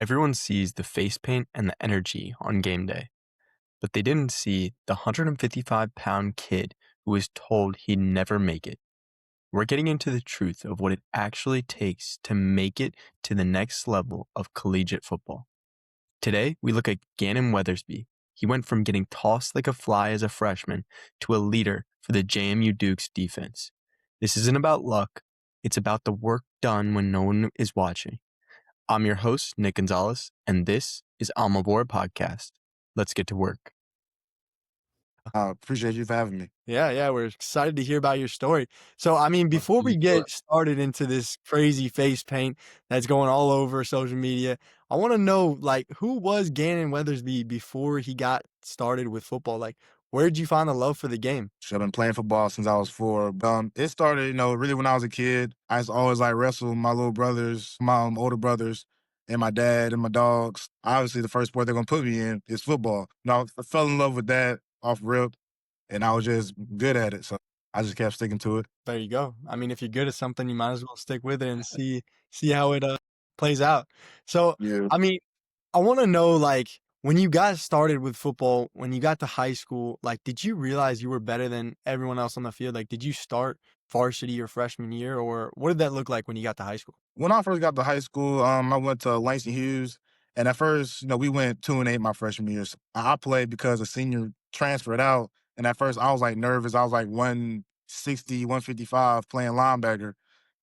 Everyone sees the face paint and the energy on game day, but they didn't see the 155-pound kid who was told he'd never make it. We're getting into the truth of what it actually takes to make it to the next level of collegiate football. Today, we look at Gannon Weathersby. He went from getting tossed like a fly as a freshman to a leader for the JMU Dukes defense. This isn't about luck. It's about the work done when no one is watching. I'm your host, Nick Gonzalez, and this is Almavora Podcast. Let's get to work. Appreciate you for having me. Yeah, we're excited to hear about your story. So, before we get started into this crazy face paint that's going all over social media, I want to know, who was Gannon Weathersby before he got started with football? Where did you find the love for the game? I've been playing football since I was 4. It started, really when I was a kid. I used to always wrestle with my little brothers, my older brothers, and my dad and my dogs. Obviously, the first sport they're gonna put me in is football. I fell in love with that off rip, and I was just good at it, so I just kept sticking to it. There you go. If you're good at something, you might as well stick with it and see how it plays out. So, Yeah. I want to know, when you got started with football, when you got to high school, did you realize you were better than everyone else on the field? Did you start varsity your freshman year, or what did that look like when you got to high school? When I first got to high school, I went to Langston Hughes, and at first, we went 2-8 my freshman year. So I played because a senior transferred out, and at first I was nervous. I was 160, 155 playing linebacker,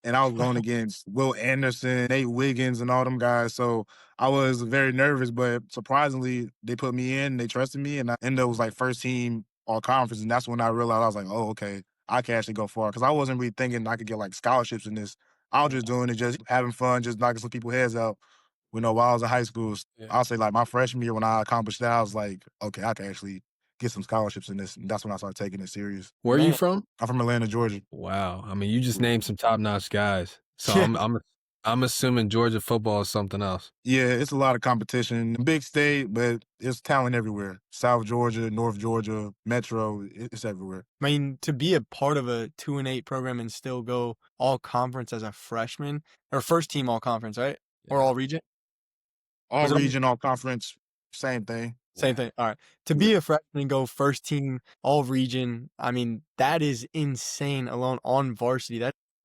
and I was going against Will Anderson, Nate Wiggins, and all them guys. So I was very nervous, but surprisingly, they put me in, they trusted me, and I ended up was first team all conference, and that's when I realized I was oh, okay, I can actually go far because I wasn't really thinking I could get scholarships in this. I was just doing it, just having fun, just knocking some people's heads out. While I was in high school, I'll say my freshman year when I accomplished that, I was okay, I can actually get some scholarships in this. And that's when I started taking it serious. Where are you from? I'm from Atlanta, Georgia. Wow. You just named some top-notch guys. So Yeah. I'm assuming Georgia football is something else. Yeah, it's a lot of competition. Big state, but it's talent everywhere. South Georgia, North Georgia, Metro, it's everywhere. To be a part of a 2-8 program and still go all conference as a freshman, or first team all conference, right? Or all region? All region, all conference, same thing. Same thing. All right. To be a freshman and go first team all region, that is insane alone on varsity.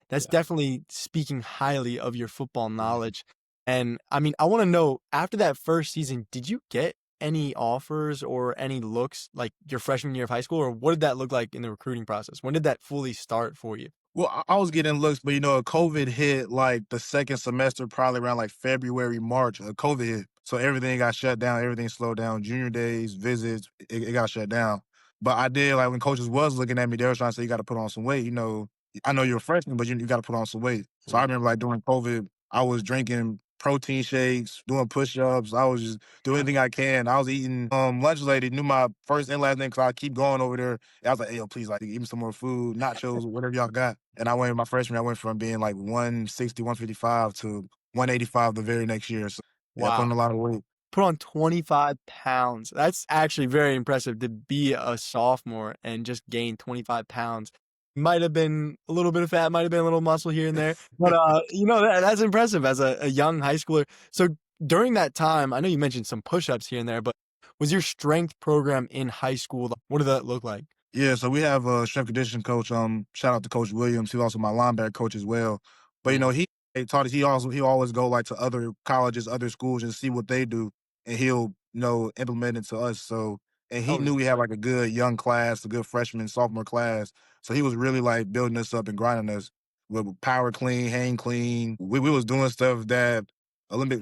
That's definitely speaking highly of your football knowledge. And I want to know, after that first season, did you get any offers or any looks your freshman year of high school, or what did that look like in the recruiting process? When did that fully start for you? Well, I was getting looks, but COVID hit the second semester, probably around February, March. COVID hit, so everything got shut down. Everything slowed down. Junior days, visits, it got shut down. But I did when coaches was looking at me, they were trying to say you got to put on some weight. I know you're a freshman, but you got to put on some weight. So I remember during COVID, I was drinking protein shakes, doing push-ups. I was just doing anything I can. I was eating lunch lady, knew my first and last name because I keep going over there. I was hey, yo, please, give me some more food, nachos, whatever y'all got. And I went my freshman, I went from being 160, 155 to 185 the very next year. So yeah, Wow. putting a lot of weight. Put on 25 pounds. That's actually very impressive to be a sophomore and just gain 25 pounds. Might have been a little bit of fat, might have been a little muscle here and there. But, that's impressive as a young high schooler. So during that time, I know you mentioned some push-ups here and there, but was your strength program in high school? What did that look like? Yeah, so we have a strength conditioning coach. Shout out to Coach Williams. He's also my linebacker coach as well. But he taught us. He always go to other colleges, other schools, and see what they do, and he'll implement it to us. So and he knew we had a good young class, a good freshman sophomore class. So he was really building us up and grinding us with power clean, hang clean. We was doing stuff that Olympic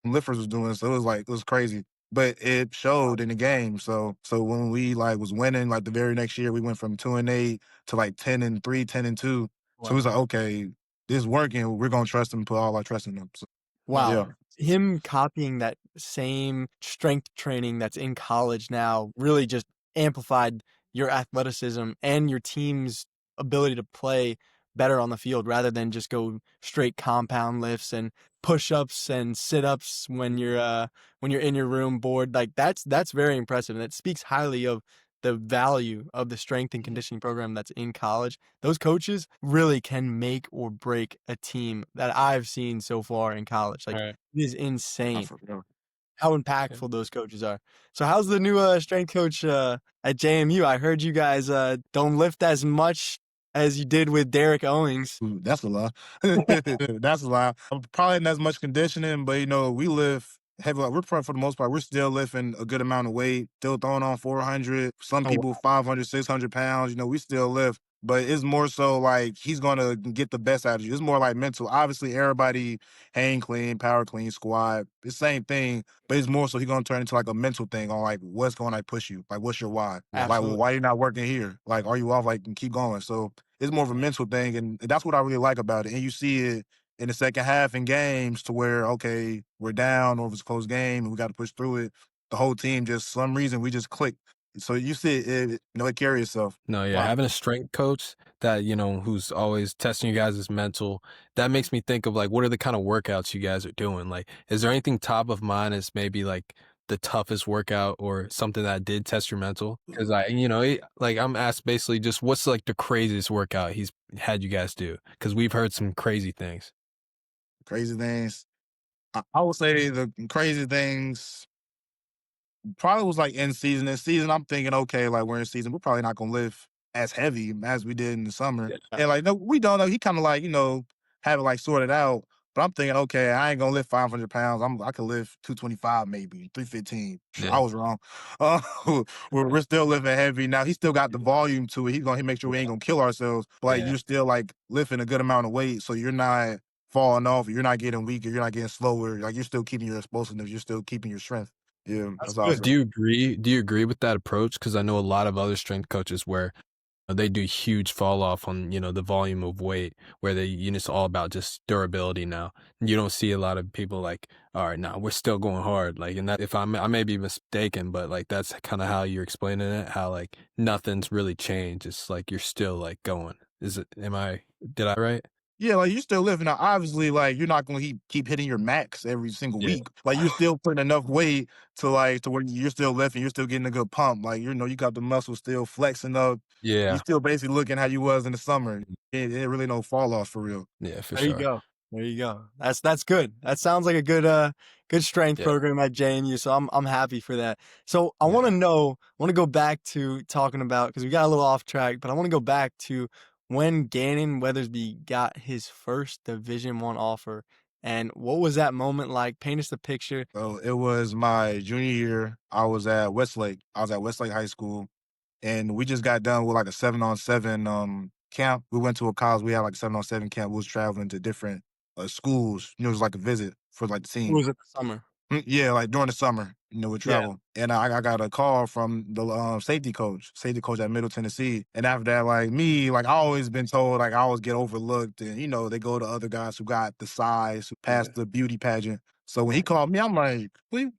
lifters was doing. So it was crazy. But it showed in the game. So when we was winning, the very next year, we went from 2-8 to 10-3, 10-2. Wow. So it was okay, this is working. We're gonna trust him, put all our trust in him. So, wow. Yeah. Him copying that same strength training that's in college now really just amplified your athleticism and your team's ability to play better on the field rather than just go straight compound lifts and push-ups and sit-ups when you're in your room bored. That's very impressive, and it speaks highly of the value of the strength and conditioning program that's in college, those coaches really can make or break a team that I've seen so far in college. Like, Right. it is I insane forgot. how Yeah. impactful those coaches are. So how's the new strength coach at JMU? I heard you guys don't lift as much as you did with Derek Owings. Ooh, that's a lie. That's a lie. I'm probably not as much conditioning, but we lift heavy. We're probably for the most part, we're still lifting a good amount of weight, still throwing on 400, some Oh, people 500, 600 pounds. We still lift, but it's more so like he's going to get the best out of you. It's more like mental. Obviously, everybody hang clean, power clean, squat, it's the same thing, but it's more so he's going to turn into like a mental thing on like what's going to push you, like what's your why? Like, well, absolutely. why you not working here? Like, are you off? Like, keep going. So it's more of a mental thing, and that's what I really like about it. And you see it in the second half in games to where, okay, we're down or if it's a close game and we got to push through it. The whole team just, some reason, we just click. So you see it carry itself. No, yeah, Wow. having a strength coach that, who's always testing you guys' mental, that makes me think of like, what are the kind of workouts you guys are doing? Like, is there anything top of mind as maybe like the toughest workout or something that did test your mental? Because like I'm asked basically just what's like the craziest workout he's had you guys do? Because we've heard some crazy things. Crazy things. I would say the crazy things probably was like in season. In season, I'm thinking, okay, like we're in season, we're probably not gonna lift as heavy as we did in the summer. Yeah. And like, no, we don't know. He kind of like, have it like sorted out. But I'm thinking, okay, I ain't gonna lift 500 pounds. I could lift 225, maybe 315. I Yeah. was wrong. Uh, we're still lifting heavy now. He still got the volume to it. He make sure we ain't gonna kill ourselves. But like, Yeah. you're still like lifting a good amount of weight, so you're not falling off. You're not getting weaker. You're not getting slower. Like you're still keeping your explosiveness. You're still keeping your strength. Yeah, That's that's good. awesome. Do you agree? Do you agree with that approach? Because I know a lot of other strength coaches where they do huge fall off on, the volume of weight where it's all about just durability now. You don't see a lot of people like, all right, now we're still going hard. Like, and that if I may be mistaken, but like, that's kind of how you're explaining it, how like nothing's really changed. It's like, you're still like going. Did I right? Yeah, like you're still living. Now, obviously, like you're not gonna keep hitting your max every single Yeah. week. Like you're still putting enough weight to where you're still lifting, you're still getting a good pump. Like you got the muscle still flexing up. You Yeah. still basically looking how you was in the summer. It really no fall off for real. Yeah, for There you sure. go. There you go. That's good. That sounds like a good strength Yeah. program at JMU. So I'm happy for that. So I Yeah. want to go back to talking about because we got a little off track, but I want to go back to when Gannon Weathersby got his first Division I offer, and what was that moment like? Paint us the picture. So it was my junior year. I was at Westlake. I was at Westlake High School, and we just got done with like a 7-on-7 camp. We went to a college. We had like a 7-on-7 camp. We was traveling to different schools. It was like a visit for like the It team. was at the summer. Yeah, like during the summer, we Yeah. travel. And I got a call from the safety coach at Middle Tennessee. And after that, like me, like I always been told, like I always get overlooked. And, they go to other guys who got the size, who passed the beauty pageant. So when he called me, I'm like,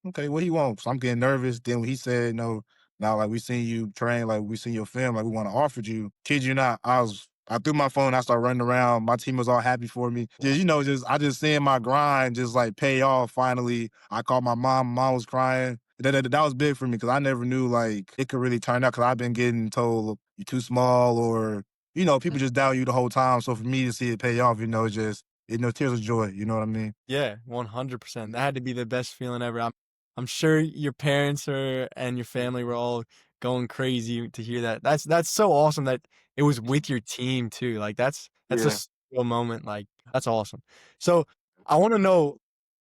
okay, what he want? So I'm getting nervous. Then when he said, no, now like we seen you train, like we seen your film, like we want to offer you. Kid you not, I threw my phone, I started running around. My team was all happy for me. I just seeing my grind just like pay off finally. I called my mom, mom was crying. That was big for me because I never knew like it could really turn out because I've been getting told you're too small or, people just doubt you the whole time. So for me to see it pay off, tears of joy, you know what I mean? Yeah, 100%. That had to be the best feeling ever. I'm sure your parents and your family were all going crazy to hear that. That's so awesome that it was with your team too. Like that's a Yeah. surreal moment. Like that's awesome. So I want to know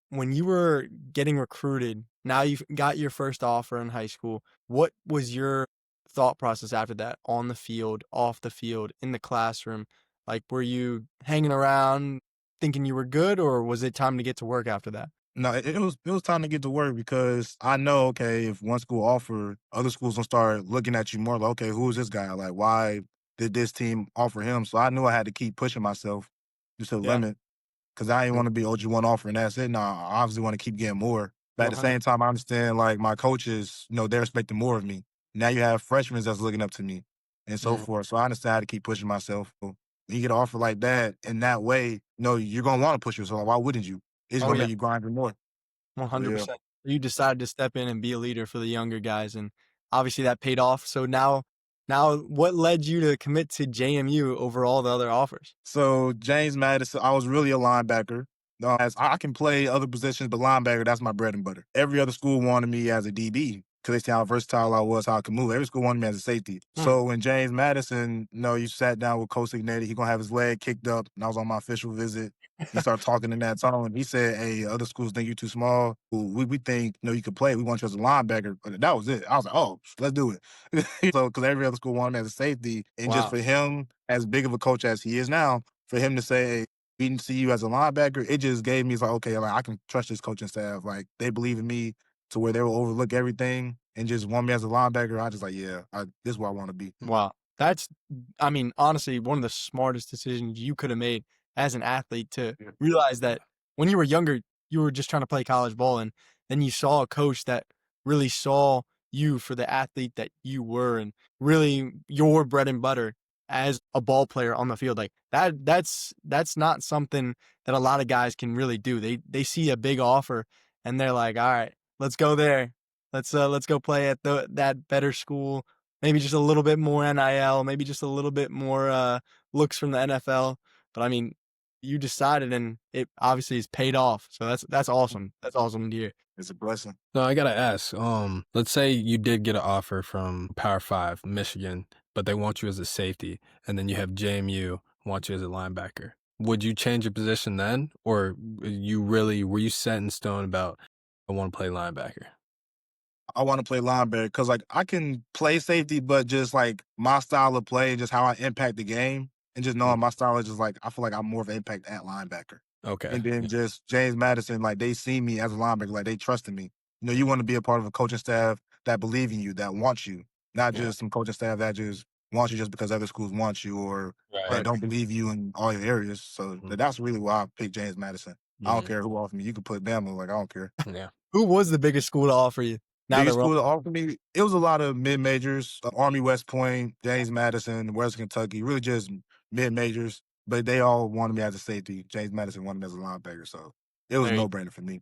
when you were getting recruited, now you've got your first offer in high school. What was your thought process after that on the field, off the field, in the classroom? Like were you hanging around thinking you were good, or was it time to get to work after that? No, it was time to get to work because I know, okay, if one school offer, other schools gonna start looking at you more like, okay, who is this guy? Like, why did this team offer him? So I knew I had to keep pushing myself just to the Yeah, limit because I didn't want to be OG1 offer and that's it. No, I obviously want to keep getting more. But at the 100. same time, I understand like my coaches, they're expecting more of me. Now you have freshmen that's looking up to me and so Mm. forth. So I understand how to keep pushing myself. When you get an offer like that in that way, you're gonna want to push yourself. Why wouldn't you? It's Oh gonna yeah, make you grind more. So, yeah. 100%. You decided to step in and be a leader for the younger guys, and obviously that paid off. So now what led you to commit to JMU over all the other offers? So James Madison, I was really a linebacker. As I can play other positions, but linebacker, that's my bread and butter. Every other school wanted me as a DB because they see how versatile I was, how I could move. Every school wanted me as a safety. So when James Madison, you sat down with Coach Ignetti, he gonna have his leg kicked up, and I was on my official visit. He started talking in that tone. He said, "Hey, other schools think you're too small. We think you could play. We want you as a linebacker." But that was it. I was like, "Oh, let's do it." So because every other school wanted me as a safety, and just Wow. for him, as big of a coach as he is now, for him to say, "Hey, we didn't see you as a linebacker," it just gave me, it's like, okay, like I can trust this coaching staff. Like they believe in me to where they will overlook everything and just want me as a linebacker. I just like, yeah, this is where I want to be. Wow. That's, I mean, honestly, one of the smartest decisions you could have made as an athlete to Yeah. realize that when you were younger, you were just trying to play college ball. And then you saw a coach that really saw you for the athlete that you were and really your bread and butter as a ball player on the field. Like that's not something that a lot of guys can really do. They see a big offer and they're like, all right, let's go there. Let's go play at that better school. Maybe just a little bit more NIL, maybe just a little bit more looks from the NFL. But I mean, you decided and it obviously is paid off. So that's awesome. That's awesome to hear. It's a blessing. No, I gotta ask. Let's say you did get an offer from Power Five, Michigan, but they want you as a safety, and then you have JMU want you as a linebacker. Would you change your position then, or were you set in stone about I want to play linebacker? I want to play linebacker because like I can play safety, but just like my style of play, just how I impact the game, and just knowing my style is just like I feel like I'm more of an impact at linebacker. Okay. And then just James Madison, like they see me as a linebacker, like they trusted me. You want to be a part of a coaching staff that believe in you, that wants you, not Yeah. just some coaching staff that just wants you just because other schools want you or that Right. don't believe you in all your areas. So that's really why I picked James Madison. I don't care who offered me. You could put Bama, like I don't care. Yeah. Who was the biggest school to offer you? Now that Biggest we're school to offer me, it was a lot of mid majors, Army, West Point, James Madison, Western Kentucky, really just mid majors. But they all wanted me as a safety. James Madison wanted me as a linebacker, so it was there you no brainer for me.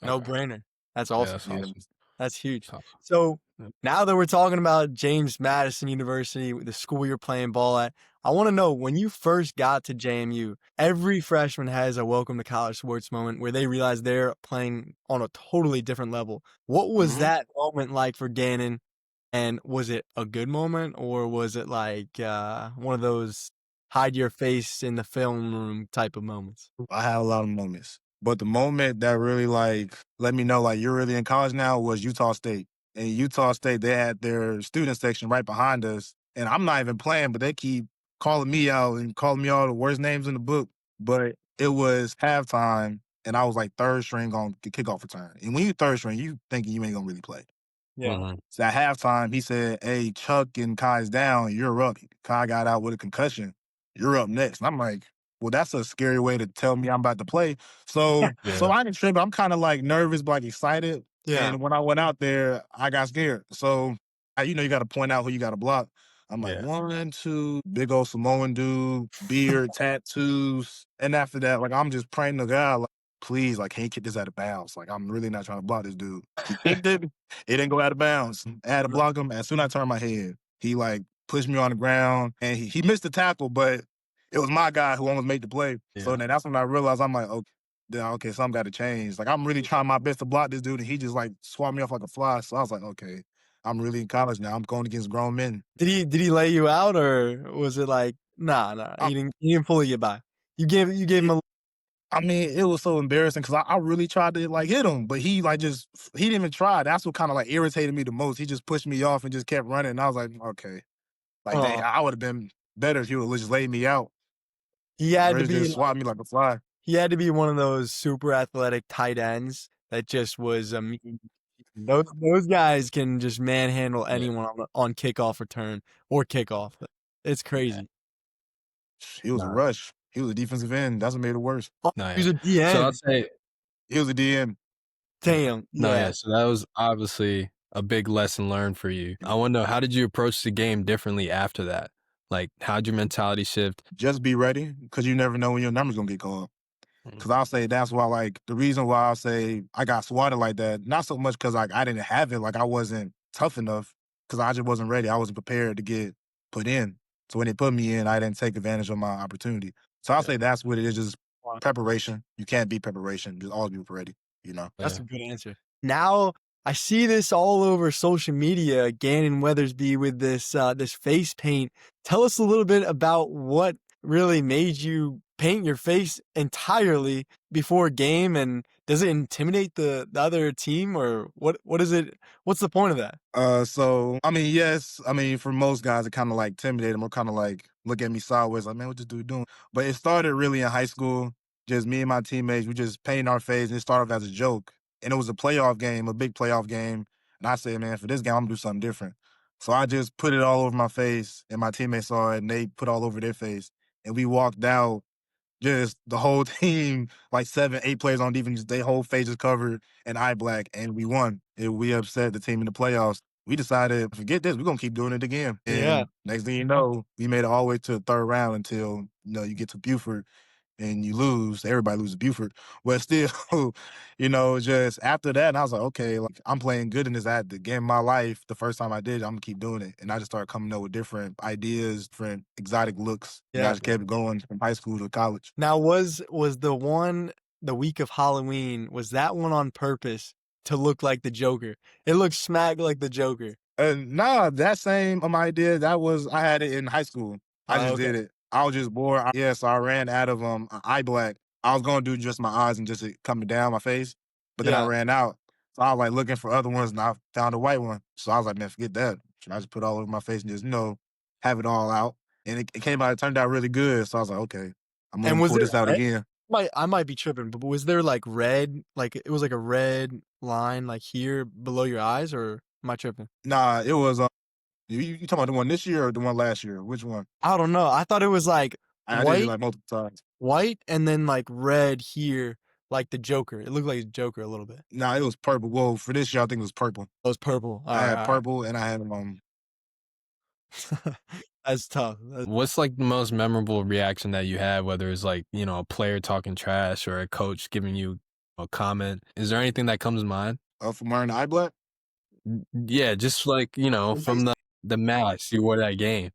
no Okay. brainer. That's Yeah, awesome. that's Yeah. awesome. That's huge. That's awesome. So Yeah. now that we're talking about James Madison University, the school you're playing ball at, I want to know when you first got to JMU, every freshman has a welcome to college sports moment where they realize they're playing on a totally different level. What was that moment like for Gannon? And was it a good moment or was it like one of those hide your face in the film room type of moments? I had a lot of moments. But the moment that really like let me know like you're really in college now was Utah State. And Utah State, they had their student section right behind us. And I'm not even playing, but they keep calling me out and calling me all the worst names in the book. But it was halftime and I was like third string on the kickoff return. And when you third string, you thinking you ain't gonna really play. Yeah. So at halftime, he said, "Hey, Chuck and Kai's down. You're up. Kai got out with a concussion. You're up next." And I'm like, "Well, that's a scary way to tell me I'm about to play." So, Yeah. so I didn't trip. I'm kind of like nervous, but like excited. Yeah. And when I went out there, I got scared. So, you got to point out who you got to block. I'm like, Yeah. 1, 2, big old Samoan dude, beard, tattoos. And after that, like, I'm just praying to God, like, please, like, can't kick this out of bounds. Like, I'm really not trying to block this dude. He kicked it. It didn't go out of bounds. I had to block him. As soon as I turned my head, he like pushed me on the ground and he missed the tackle, but it was my guy who almost made the play. So Yeah. then that's when I realized I'm like, okay, something got to change. Like I'm really trying my best to block this dude, and he just like swat me off like a fly. So I was like, okay, I'm really in college now. I'm going against grown men. Did he lay you out or was it like nah, I, he didn't fully get by. You gave him a I mean, it was so embarrassing because I really tried to like hit him, but he like he didn't even try. That's what kind of like irritated me the most. He just pushed me off and just kept running. And I was like, okay. Like, dang, I would have been better if he would have just laid me out. he had to Versus be just swat me like a fly. he had to be one of those super athletic tight ends that just was those guys can just manhandle anyone on kickoff return or kickoff. It's crazy. He was a Nah. rush. He was a defensive end. That's what made it worse. Oh, No, he was yeah. a So DN. I'll say, He was a DN. Damn. no, Yeah. yeah. So that was obviously a big lesson learned for you. I want to know, how did you approach the game differently after that? Like, how'd your mentality shift? Just be ready because you never know when your number's going to get called. Because I'll say that's why, like, the reason why I'll say I got swatted like that, not so much because, like, I didn't have it, like, I wasn't tough enough. because I just wasn't ready. I wasn't prepared to get put in. So when they put me in, I didn't take advantage of my opportunity. So I'll Yeah. say that's what it is, just Wow. preparation. You can't beat preparation. Just always be ready, you know? That's Yeah. a good answer. Now I see this all over social media. Gannon Weathersby with this face paint. Tell us a little bit about what really made you paint your face entirely before a game, and does it intimidate the other team, or what is it? What's the point of that? So I mean, yes, I mean for most guys it kind of like intimidate them or kind of like look at me sideways, like, man, what this dude doing? But it started really in high school. Just me and my teammates, we just painting our face, and it started off as a joke. And it was a playoff game, a big playoff game. And I said, man, for this game, I'm gonna do something different. So I just put it all over my face, and my teammates saw it, and they put all over their face. And we walked out, just the whole team, like 7, 8 players on defense, their whole faces covered in eye black, and we won. And we upset the team in the playoffs. We decided, forget this, we're gonna keep doing it again. Yeah. And next thing you know, we made it all the way to the third round until you get to Buford and you lose. Everybody loses Buford. But still, just after that, I was like, okay, like I'm playing good in this at the game of my life. The first time I did, I'm gonna keep doing it. And I just started coming up with different ideas, different exotic looks. And I Yeah. just kept going from high school to college. Now was the week of Halloween, was that one on purpose to look like the Joker? It looks smack like the Joker. Nah, that same idea, I had it in high school. I Oh, just okay. did it. I was just bored. Yeah, so I ran out of eye black. I was gonna do just my eyes and just it coming down my face, but then I Yeah. ran out. So I was like looking for other ones, and I found a white one. So I was like, man, forget that. Should I just put it all over my face and just have it all out? And it came out. It turned out really good. So I was like, okay, I'm And gonna was pull there this out red? again. I might be tripping, but was there like red, like it was like a red line like here below your eyes, or am I tripping? Nah, it was. You talking about the one this year or the one last year? Which one? I don't know. I thought it was like I did it white, like multiple times. white, and then like red here, like the Joker. It looked like a Joker a little bit. Nah, it was purple. Well, for this year, I think it was purple. It was purple. I had All right. purple and I had That's tough. What's like the most memorable reaction that you had, whether it's like, a player talking trash or a coach giving you a comment? Is there anything that comes to mind? from wearing the eye black. Yeah, just like, from the mask you wore that game.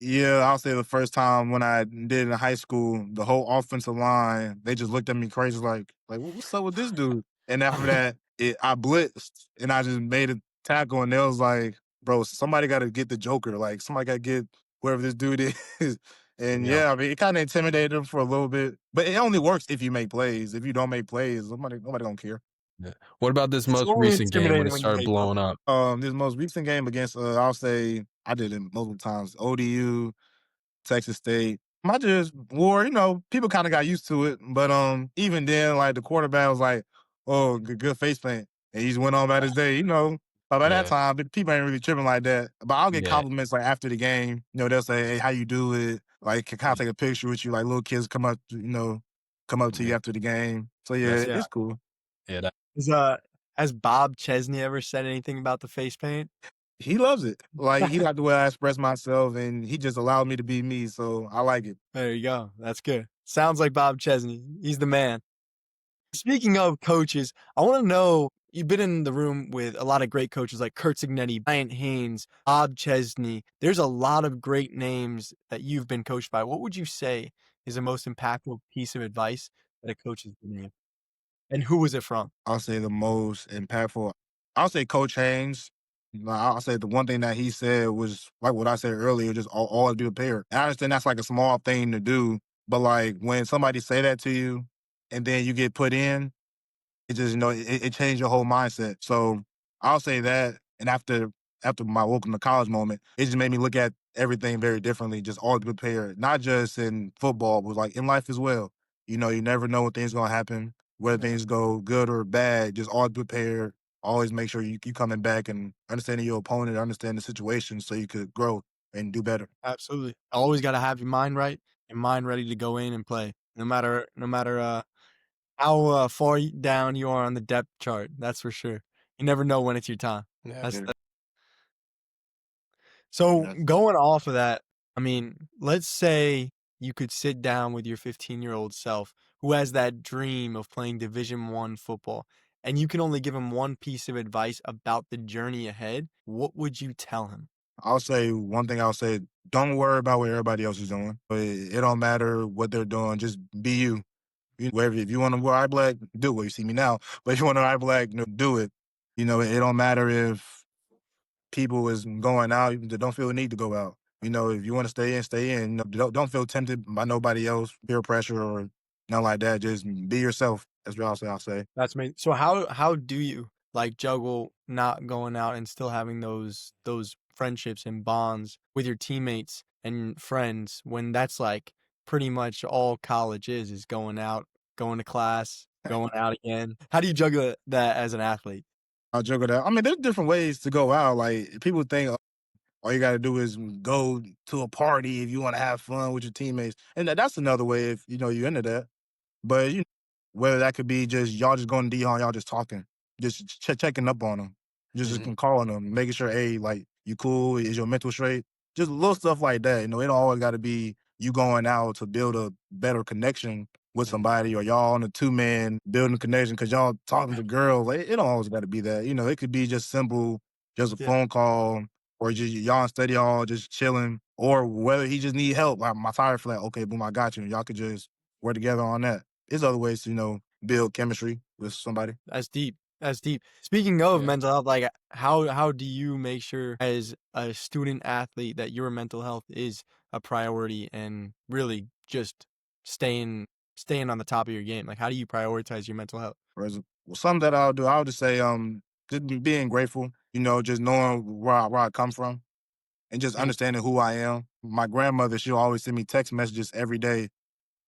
Yeah, I'll say the first time when I did it in high school, the whole offensive line, they just looked at me crazy, like what's up with this dude? And after that, I blitzed and I just made a tackle, and they was like, bro, somebody got to get the Joker, like somebody got to get whoever this dude is. And Yeah. yeah, I mean, it kind of intimidated them for a little bit, but it only works if you make plays. If you don't make plays, nobody gonna care. Yeah. What about this It's most only recent game when intimidating it when you started make plays. blowing up? This most recent game against, I'll say I did it multiple times. ODU, Texas State. I just wore, people kind of got used to it, but even then, like the quarterback was like, "Oh, good face paint," and he just went on about his day. By that Yeah. time, people ain't really tripping like that. But I'll get Yeah. compliments like after the game. They'll say, "Hey, how you do it?" Like, can kind of take a picture with you. Like little kids come up to you Yeah. after the game. So yeah, That's Yeah. it's cool. yeah, that, Is, has Bob Chesney ever said anything about the face paint? He loves it. Like he liked the way I express myself, and he just allowed me to be me. So I like it. There you go. That's good. Sounds like Bob Chesney. He's the man. Speaking of coaches, I want to know, you've been in the room with a lot of great coaches like Kurt Cignetti, Bryant Haynes, Bob Chesney. There's a lot of great names that you've been coached by. What would you say is the most impactful piece of advice that a coach has given you? And who was it from? I'll say the most impactful. I'll say Coach Haynes. I'll say the one thing that he said was like what I said earlier, just always be prepared. And I understand that's like a small thing to do, but like when somebody say that to you and then you get put in, it just it changed your whole mindset. So I'll say that. And after my welcome to college moment, it just made me look at everything very differently. Just always be prepared, not just in football, but like in life as well. You never know when things gonna happen, whether things go good or bad. Just always be prepared. Always make sure you coming back and understanding your opponent, understand the situation, so you could grow and do better. Absolutely. Always got to have your mind right and mind ready to go in and play. No matter how far down you are on the depth chart. That's for sure. You never know when it's your time. yeah. That's Yeah. So Yes. going off of that, I mean, let's say you could sit down with your 15-year-old self who has that dream of playing Division 1 football, and you can only give him one piece of advice about the journey ahead, what would you tell him? I'll say one thing. I'll say, don't worry about what everybody else is doing. It don't matter what they're doing. Just be you. Wherever, if you want to wear eye black, do it. Well, you see me now, but if you want to eye black, do it. It don't matter if people is going out. You don't feel the need to go out. If you want to stay in, stay in. Don't feel tempted by nobody else, peer pressure or nothing like that. Just be yourself. That's what I'll say. That's me. So how do you like juggle not going out and still having those friendships and bonds with your teammates and friends when that's like pretty much all college is going out, going to class, going out again? How do you juggle that as an athlete? I'll juggle that. I mean, there's different ways to go out. Like people think all you got to do is go to a party if you want to have fun with your teammates, and that's another way if you're into that. But whether that could be just y'all just going to D-Hall, y'all just talking, just checking up on them, just Mhm. calling them, making sure, hey, like you cool? Is your mental straight? Just little stuff like that. It don't always got to be you going out to build a better connection with Mhm. somebody, or y'all on a 2-man building a connection because y'all talking to girls. Like, it don't always got to be that. It could be just simple, just a Yeah. phone call, or just y'all in study hall just chilling, or whether he just need help. Like my tire flat, okay, boom, I got you. And y'all could just work together on that. There's other ways to, build chemistry with somebody. That's deep. That's deep. Speaking of Yeah. mental health, like how do you make sure as a student athlete that your mental health is a priority and really just staying on the top of your game? Like how do you prioritize your mental health? Well, something that I'll do, I'll just say, just being grateful, just knowing where I come from and just Mm, understanding who I am. My grandmother, she'll always send me text messages every day,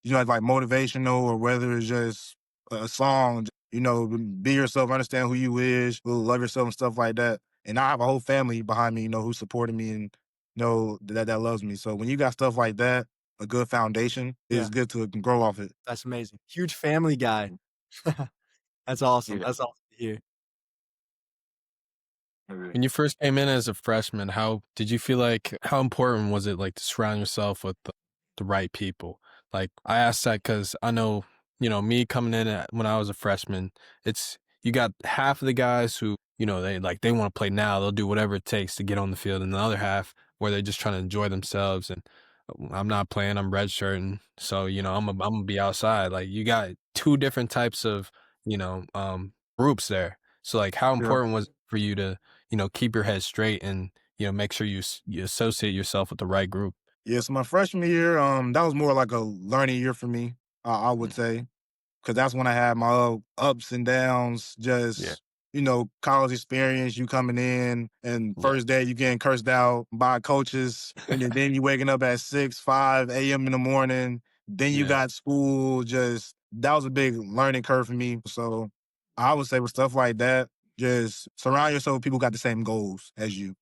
like motivational or whether it's just a song, be yourself, understand who you is, love yourself and stuff like that. And I have a whole family behind me, who's supporting me and that loves me. So when you got stuff like that, a good foundation is yeah, good to grow off it. that's amazing. Huge family guy. That's awesome. Yeah. That's awesome to hear. When you first came in as a freshman, how did you feel like how important was it like to surround yourself with the right people? Like I asked that because I know, me coming in when I was a freshman, it's you got half of the guys who, they want to play now, they'll do whatever it takes to get on the field, and the other half where they're just trying to enjoy themselves and I'm not playing, I'm redshirting. So, I'm gonna be outside. Like you got two different types of, groups there. So like how Yeah. important was it for you to keep your head straight and, make sure you associate yourself with the right group. Yeah, so my freshman year, that was more like a learning year for me, I would Mm. say, because that's when I had my ups and downs. Yeah. Just college experience. You coming in, and Yeah. first day you getting cursed out by coaches, and then you waking up at 5 a.m. in the morning. Then you Yeah. got school. Just that was a big learning curve for me. So I would say with stuff like that, just surround yourself with people who got the same goals as you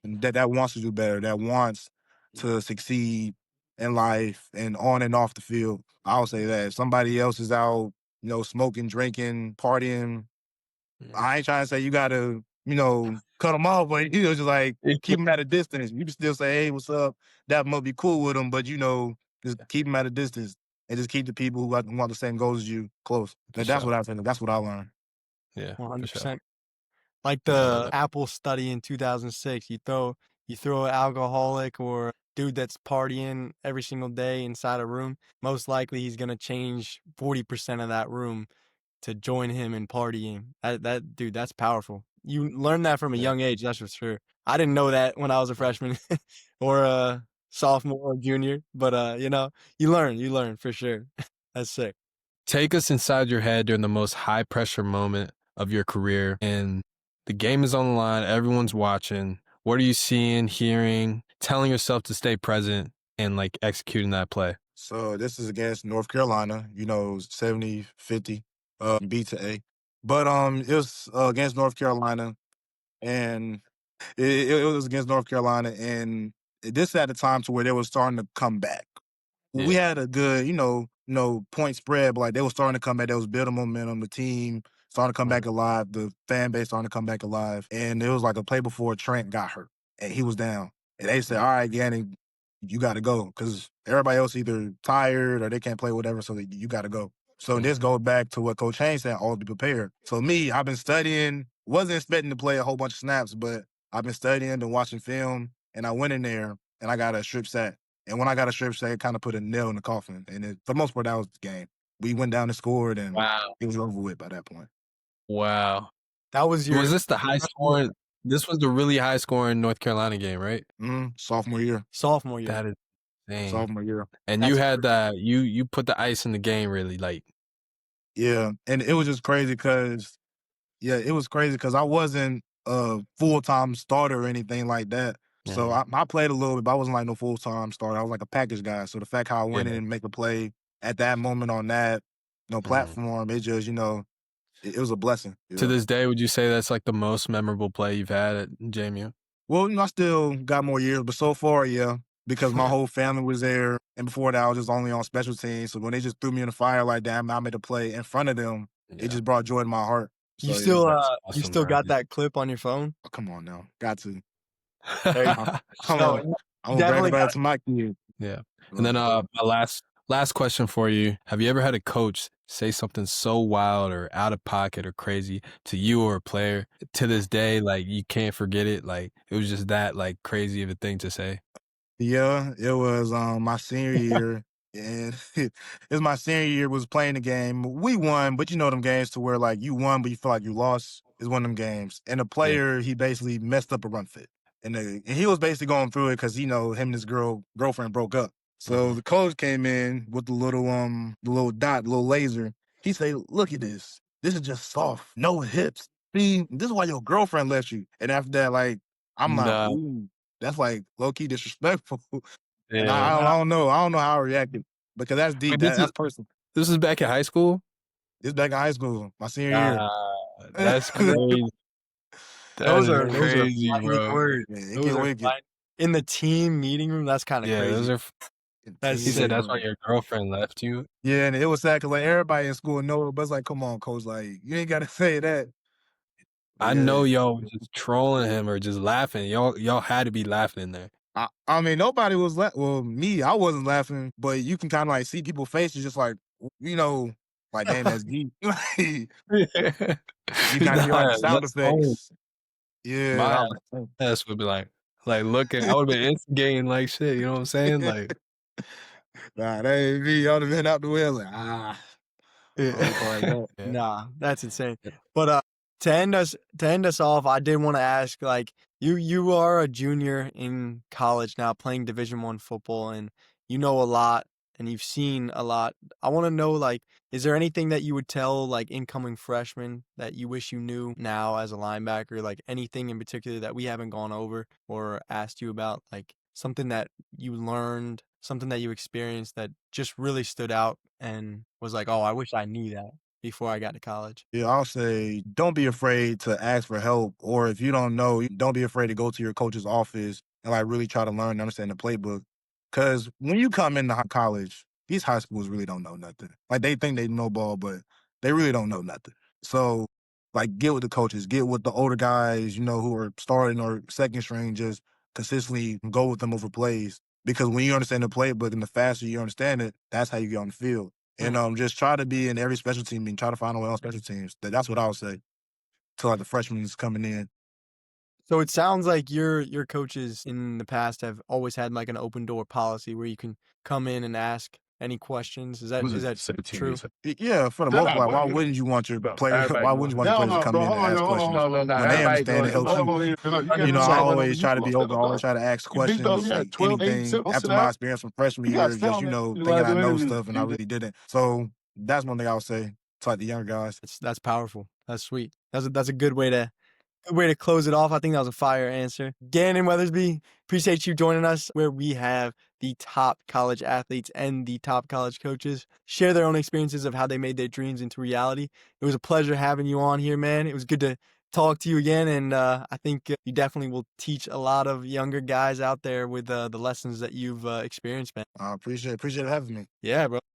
and that wants to do better, that wants to succeed in life and on and off the field. I'll say that. If somebody else is out, smoking, drinking, partying, Mhm. I ain't trying to say you gotta, cut them off, but just like keep them at a distance. You can still say, "Hey, what's up?" That must be cool with them, but just keep them at a distance and just keep the people who want the same goals as you close. For That's sure. what I think. That's what I learned. Yeah, for sure. 100%. Like Yeah, I love the that. Apple study in 2006, you throw an alcoholic or dude that's partying every single day inside a room, most likely he's gonna change 40% of that room to join him in partying. That dude, that's powerful. You learn that from a Yeah. young age, that's for sure. I didn't know that when I was a freshman or a sophomore or junior, but you learn for sure. That's sick. Take us inside your head during the most high pressure moment of your career and the game is on the line, everyone's watching. What are you seeing, hearing, telling yourself to stay present and like executing that play? So this is against North Carolina, 70-50, B to A. But it was against North Carolina, and it was against North Carolina, and this at the time to where they were starting to come back. We Yeah. had a good, point spread, but like they were starting to come back. They was building momentum. The team starting to come back Mhm. alive. The fan base starting to come back alive. And it was like a play before Trent got hurt and he was down. And they said, Yeah. "All right, Gannon, you got to go," because everybody else either tired or they can't play whatever, so you got to go. So this goes back to what Coach Haynes said, always be prepared. So me, I've been studying, wasn't expecting to play a whole bunch of snaps, but I've been studying and watching film, and I went in there and I got a strip sack. And when I got a strip sack, it kind of put a nail in the coffin. And for the most part, that was the game. We went down and scored, and Wow. it was over with by that point. Wow. That was your Was this the high scoring? This was the really high scoring North Carolina game, right? Sophomore year. sophomore year. That is insane. Sophomore year. And you had that. You put the ice in the game, really. Like, Yeah, and it was just crazy because, it was crazy because I wasn't a full-time starter or anything like that. So I played a little bit, but I wasn't like no full-time starter. I was like a package guy. So the fact how I went in and make a play at that moment on that, platform, it just, it was a blessing. to this day, would you say that's like the most memorable play you've had at JMU? Well, I still got more years, but so far, yeah, because my whole family was there. And before that, I was just only on special teams. So when they just threw me in the fire like that, I made a play in front of them. It just brought joy to my heart. So, You still awesome, you still man. got that clip on your phone? Oh, come on now. Got to. There you I'm No, going to bring definitely it back to my kids. Yeah. And then my last question for you. Have you ever had a coach say something so wild or out of pocket or crazy to you or a player to this day, like you can't forget it? Like it was just that like crazy of a thing to say. Yeah, it was my senior year. And it was my senior year, was playing the game. We won, but you know them games to where like you won, but you feel like you lost is one of them games. And the player, he basically messed up a run fit. And he was basically going through it because, him and his girlfriend broke up. So the coach came in with the little dot, the little laser. He said, "Look at this. This is just soft, no hips. See, this is why your girlfriend left you." And after that, like, I'm like, Nah. ooh, that's like low key disrespectful. And Yeah. I don't know. I don't know how I reacted because that's deep. Wait, That's personal. This is back in high school? This back in high school, my senior year. That's crazy. Those are crazy, fighting bro. words. Yeah, it Those get are wicked. fight- in the team meeting room. That's kind of Yeah, crazy. those are. That's He sick. said that's why your girlfriend left you. Yeah, and it was sad because like everybody in school know it, but it's like, come on, coach, like you ain't gotta say that. I know y'all was just trolling him or just laughing. Y'all had to be laughing in there. I mean, nobody was well, me, I wasn't laughing, but you can kind of like see people's faces, just like like damn, that's deep. You kind of hear like the sound effects. Yeah, My I was ass would be like looking. I would have been instigating like shit. You know what I'm saying? Like, nah, that ain't me. I would have been out the way like I don't call it that. yeah. Nah, that's insane. But to end us off, I did want to ask, like, you are a junior in college now, playing Division I football, and you know a lot, and you've seen a lot. I want to know, like, is there anything that you would tell like incoming freshmen that you wish you knew now as a linebacker? Like anything in particular that we haven't gone over or asked you about, like something that you learned, something that you experienced that just really stood out and was like, oh, I wish I knew that before I got to college? Yeah, I'll say don't be afraid to ask for help, or if you don't know, don't be afraid to go to your coach's office and like really try to learn and understand the playbook. Because when you come into college, these high schools really don't know nothing. Like they think they know ball, but they really don't know nothing. So like get with the coaches, get with the older guys, who are starting or second string, just consistently go with them over plays. Because when you understand the playbook and the faster you understand it, that's how you get on the field. And just try to be in every special team and try to find a way on special teams. That's what I would say to like the freshmen that's coming in. So it sounds like your coaches in the past have always had like an open door policy where you can come in and ask any questions. Is that true? Yeah, for the most part, why wouldn't you want your players? Why wouldn't you want your players to come in and ask questions? When they understand, it helps you. I always try to be open. I always try to ask questions, like anything. After my experience from freshman year, just thinking I know stuff and I really didn't. So that's one thing I would say to like the younger guys. That's powerful. That's sweet. That's a good way to close it off. I think that was a fire answer. Gannon Weathersby, appreciate you joining us where we have the top college athletes and the top college coaches share their own experiences of how they made their dreams into reality. It was a pleasure having you on here, man. It was good to talk to you again, and I think you definitely will teach a lot of younger guys out there with the lessons that you've experienced, man. I appreciate it having me. Yeah, bro.